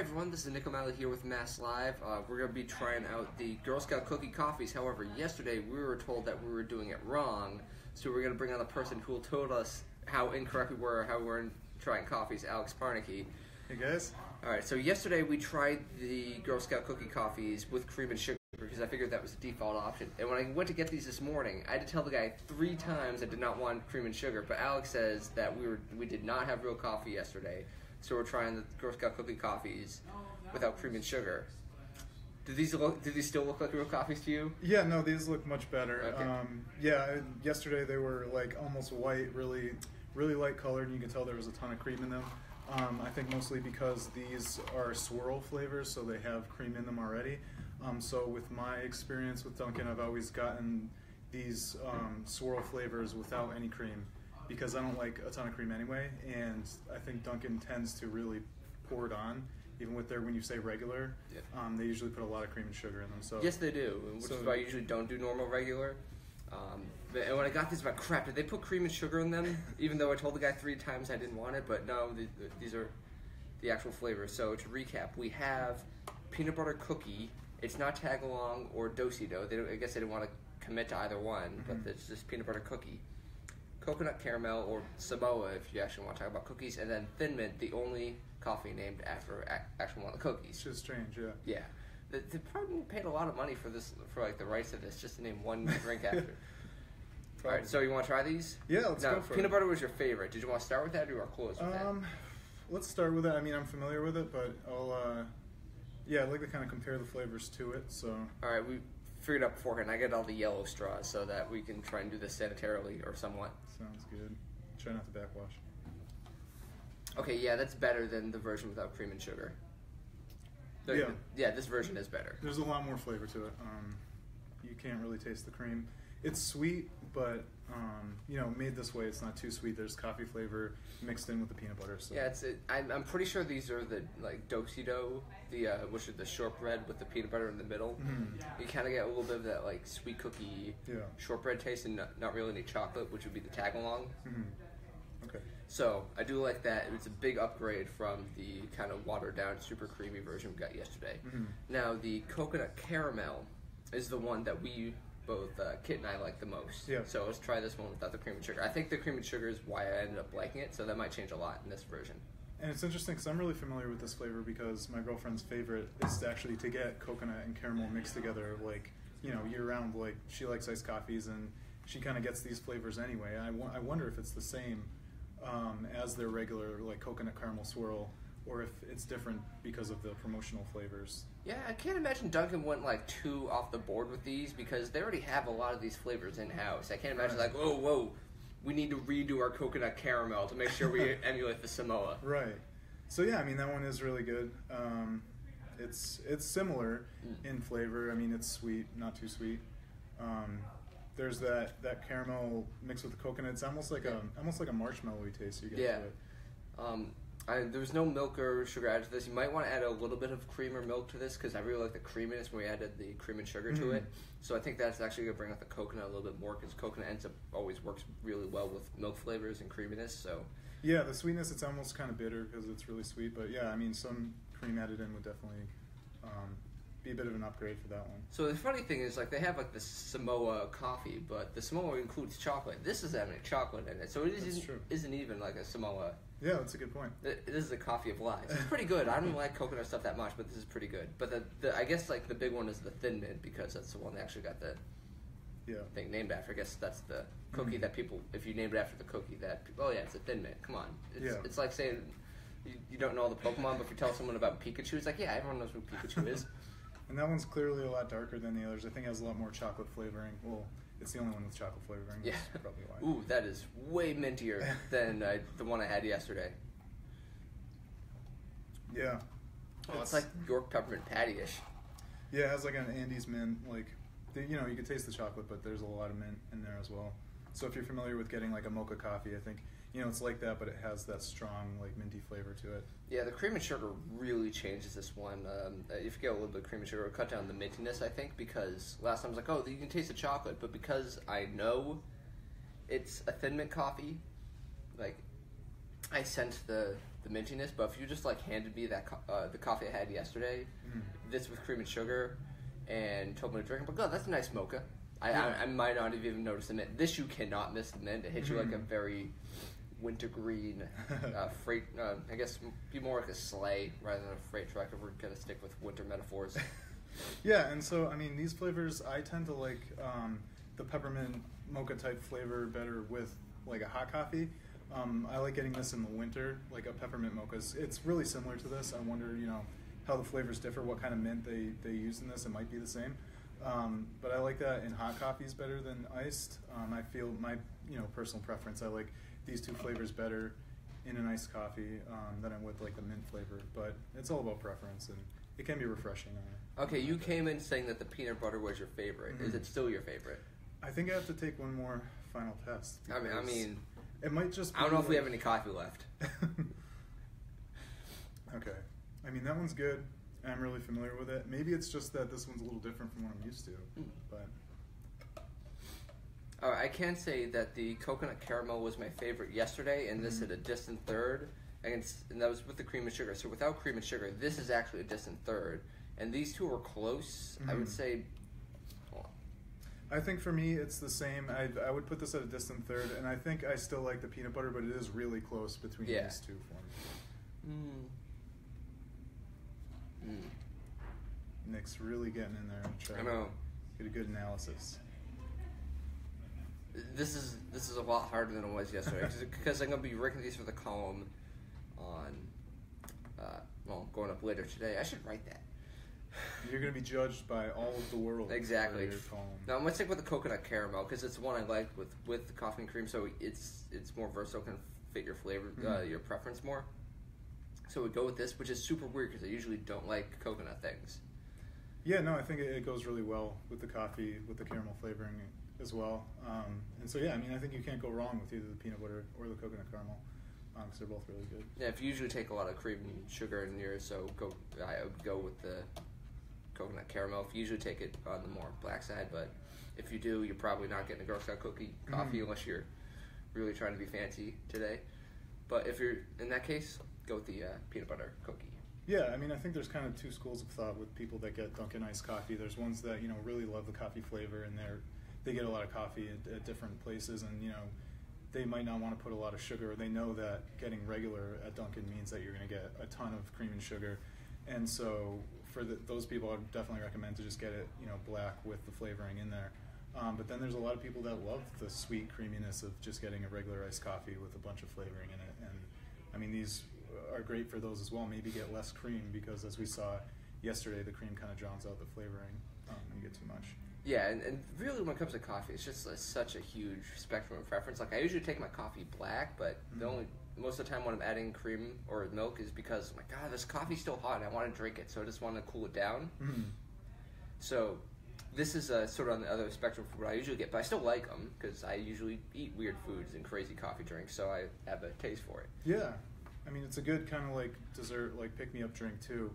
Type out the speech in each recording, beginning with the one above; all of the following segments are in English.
everyone, this is Nick O'Malley here with MassLive. We're going to be trying out the Girl Scout cookie coffees. However, yesterday we were told that we were doing it wrong, so we're going to bring on the person who told us how incorrect we were, how we were trying coffees, Alex Parnicky. Hey guys. Alright, so yesterday we tried the Girl Scout cookie coffees with cream and sugar because I figured that was the default option. And when I went to get these this morning, I had to tell the guy 3 times I did not want cream and sugar, but Alex says that we did not have real coffee yesterday. So we're trying the Girl Scout cookie coffees without cream and sugar. Do these still look like real coffees to you? Yeah, no, these look much better. Okay. Yeah, yesterday they were like almost white, really light colored, and you could tell there was a ton of cream in them. I think mostly because these are swirl flavors, so they have cream in them already. So with my experience with Dunkin', I've always gotten these swirl flavors without any cream, because I don't like a ton of cream anyway, and I think Dunkin' tends to really pour it on, even with their, when you say regular, they usually put a lot of cream and sugar in them. So yes, they do, which is why I usually don't do normal regular. And when I got these, about crap, did they put cream and sugar in them? Even though I told the guy 3 times I didn't want it, but no, these are the actual flavors. So to recap, we have peanut butter cookie. It's not tag-along or do-si-do. I guess they didn't want to commit to either one, but it's just peanut butter cookie. Coconut caramel, or Samoa if you actually want to talk about cookies, and then Thin Mint, the only coffee named after actually one of the cookies. It's just strange, yeah. Yeah. They probably paid a lot of money for this, for like the rights of this, just to name one drink after. Alright, so you want to try these? Yeah, let's go for it. Peanut butter was your favorite. Did you want to start with that, or you want to close with that? Let's start with it. I mean, I'm familiar with it, but yeah, I'd like to kind of compare the flavors to it, so. Alright, we figured out beforehand. I get all the yellow straws so that we can try and do this sanitarily, or somewhat. Sounds good. Try not to backwash. Okay, yeah, that's better than the version without cream and sugar. Yeah, this version is better. There's a lot more flavor to it. You can't really taste the cream. It's sweet, but you know, made this way, it's not too sweet. There's coffee flavor mixed in with the peanut butter. So. Yeah, I'm pretty sure these are the like do-si-do, which is the shortbread with the peanut butter in the middle. You kind of get a little bit of that like sweet cookie shortbread taste, and not really any chocolate, which would be the tag-along. Okay. So I do like that. It's a big upgrade from the kind of watered down, super creamy version we got yesterday. Now the coconut caramel is the one that we both Kit and I like the most. Yeah. So let's try this one without the cream and sugar. I think the cream and sugar is why I ended up liking it. So that might change a lot in this version. And it's interesting because I'm really familiar with this flavor because my girlfriend's favorite is actually to get coconut and caramel mixed together, like, you know, year round. Like, she likes iced coffees and she kind of gets these flavors anyway. I wonder if it's the same as their regular like coconut caramel swirl, or if it's different because of the promotional flavors. Yeah, I can't imagine Dunkin' went like too off the board with these because they already have a lot of these flavors in-house. I can't imagine like, whoa, we need to redo our coconut caramel to make sure we emulate the Samoa. Right. So yeah, I mean, that one is really good. It's similar in flavor. I mean, it's sweet, not too sweet. There's that caramel mixed with the coconut. It's almost like a marshmallowy taste you get to it. There was no milk or sugar added to this. You might want to add a little bit of cream or milk to this because I really like the creaminess when we added the cream and sugar to it. So I think that's actually going to bring out the coconut a little bit more because coconut always works really well with milk flavors and creaminess. So yeah, the sweetness, it's almost kind of bitter because it's really sweet. But yeah, I mean, some cream added in would definitely be a bit of an upgrade for that one. So the funny thing is, like, they have like the Samoa coffee, but the Samoa includes chocolate. This doesn't have any chocolate in it, so it isn't even like a Samoa. Yeah, that's a good point. This is a coffee of lies. It's pretty good. I don't like coconut stuff that much, but this is pretty good. But I guess like the big one is the Thin Mint because that's the one that actually got the thing named after. I guess that's the cookie that people, if you named it after the cookie, it's a Thin Mint. Come on, it's like saying you don't know all the Pokemon, but if you tell someone about Pikachu, it's like, yeah, everyone knows what Pikachu is. And that one's clearly a lot darker than the others. I think it has a lot more chocolate flavoring. Well, it's the only one with chocolate flavoring. Yeah. That's probably why. Ooh, that is way mintier than the one I had yesterday. Yeah. Oh, it's like York peppermint patty-ish. Yeah, it has like an Andes mint. Like, you know, you can taste the chocolate, but there's a lot of mint in there as well. So if you're familiar with getting like a mocha coffee, I think, you know, it's like that, but it has that strong like minty flavor to it. Yeah, the cream and sugar really changes this one. If you get a little bit of cream and sugar, it'll cut down the mintiness, I think, because last time I was like, oh, you can taste the chocolate, but because I know it's a Thin Mint coffee, like, I sense the mintiness, but if you just like handed me that the coffee I had yesterday, this with cream and sugar, and told me to drink, I'm like, oh, that's a nice mocha. I might not have even noticed the mint. This you cannot miss the mint. It hits you like a very wintergreen freight. I guess be more like a sleigh rather than a freight truck. If we're gonna stick with winter metaphors. Yeah, and so I mean these flavors, I tend to like the peppermint mocha type flavor better with like a hot coffee. I like getting this in the winter, like a peppermint mocha. It's really similar to this. I wonder, how the flavors differ, what kind of mint they use in this. It might be the same. But I like that in hot coffees better than iced. I feel my personal preference, I like these two flavors better in an iced coffee than I would like the mint flavor. But it's all about preference, and it can be refreshing. Okay, you came in saying that the peanut butter was your favorite. Is it still your favorite? I think I have to take one more final test. I mean, it might just be I don't know if we have any coffee left. Okay. I mean, that one's good. I'm really familiar with it. Maybe it's just that this one's a little different from what I'm used to. But I can say that the coconut caramel was my favorite yesterday, and this at a distant third. And that was with the cream and sugar. So without cream and sugar, this is actually a distant third. And these two are close. I would say... I think for me, it's the same. I would put this at a distant third, and I think I still like the peanut butter, but it is really close between these two for me. Nick's really getting in there and trying to get a good analysis. This is a lot harder than it was yesterday because I'm going to be ranking these for the column on, going up later today. I should write that. You're going to be judged by all of the world. Exactly. Now I'm going to stick with the coconut caramel because it's the one I like with the coffee and cream, so it's more versatile, can fit your flavor, your preference more. So we go with this, which is super weird because I usually don't like coconut things. Yeah, no, I think it goes really well with the coffee, with the caramel flavoring as well. And so, yeah, I mean, I think you can't go wrong with either the peanut butter or the coconut caramel because they're both really good. Yeah, if you usually take a lot of cream and sugar in yours, so I would go with the coconut caramel. If you usually take it on the more black side, but if you do, you're probably not getting a Girl Scout cookie coffee unless you're really trying to be fancy today. But if you're in that case, go with the peanut butter cookie. Yeah, I mean, I think there's kind of two schools of thought with people that get Dunkin' iced coffee. There's ones that really love the coffee flavor, and they get a lot of coffee at different places, and they might not want to put a lot of sugar. Or they know that getting regular at Dunkin' means that you're going to get a ton of cream and sugar, and so for those people, I'd definitely recommend to just get it black with the flavoring in there. But then there's a lot of people that love the sweet creaminess of just getting a regular iced coffee with a bunch of flavoring in it, and I mean these are great for those as well. Maybe get less cream because, as we saw yesterday, the cream kind of drowns out the flavoring when you get too much. Yeah, and really when it comes to coffee, it's just such a huge spectrum of preference. Like I usually take my coffee black, but most of the time when I'm adding cream or milk is because, oh my God, this coffee's still hot and I want to drink it, so I just want to cool it down. So this is sort of on the other spectrum from what I usually get, but I still like them because I usually eat weird foods and crazy coffee drinks, so I have a taste for it. Yeah. I mean, it's a good kind of like dessert, like pick-me-up drink too.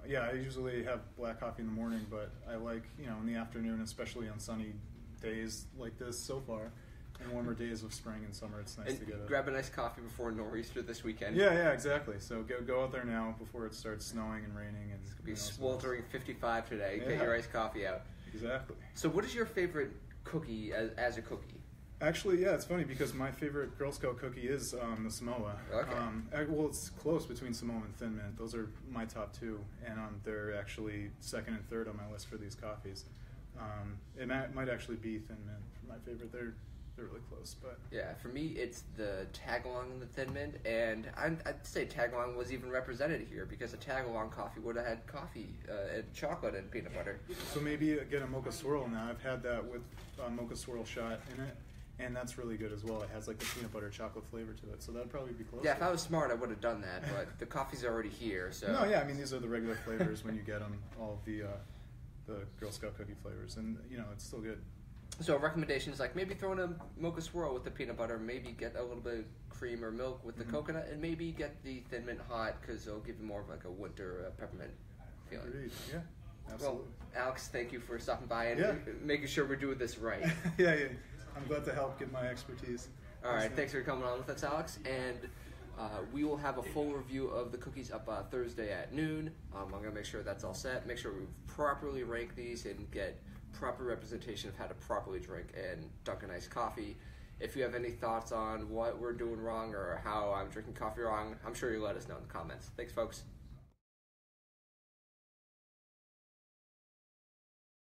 Yeah, I usually have black coffee in the morning, but I like, in the afternoon, especially on sunny days like this so far, and warmer days of spring and summer, it's nice to get grab a nice coffee before nor'easter this weekend. Yeah, exactly. So go out there now before it starts snowing and raining. And it's going to be sweltering 55 today. Yeah. Get your iced coffee out. Exactly. So what is your favorite cookie as a cookie? Actually, yeah, it's funny because my favorite Girl Scout cookie is the Samoa. Okay. Well, it's close between Samoa and Thin Mint. Those are my top two, and they're actually second and third on my list for these coffees. It might actually be Thin Mint for my favorite. They're really close, but yeah, for me it's the tag-along and the Thin Mint, and I'd say tag-along was even represented here because a tag-along coffee would have had coffee and chocolate and peanut butter. So maybe get a mocha swirl now. I've had that with a mocha swirl shot in it. And that's really good as well. It has like the peanut butter chocolate flavor to it, so that'd probably be close. Yeah, if I was smart, I would have done that, but the coffee's already here, so... No, yeah, I mean, these are the regular flavors when you get them, all of the Girl Scout cookie flavors, and, it's still good. So a recommendation is like maybe throw in a mocha swirl with the peanut butter, maybe get a little bit of cream or milk with the coconut, and maybe get the Thin Mint hot, because it'll give you more of like a winter peppermint feeling. Agreed. Yeah, absolutely. Well, Alex, thank you for stopping by and making sure we're doing this right. Yeah. I'm glad to help give my expertise. All right, thanks for coming on with us, Alex. And We will have a full review of the cookies up Thursday at noon. I'm going to make sure that's all set. Make sure we properly rank these and get proper representation of how to properly drink and dunk an iced coffee. If you have any thoughts on what we're doing wrong or how I'm drinking coffee wrong, I'm sure you'll let us know in the comments. Thanks, folks.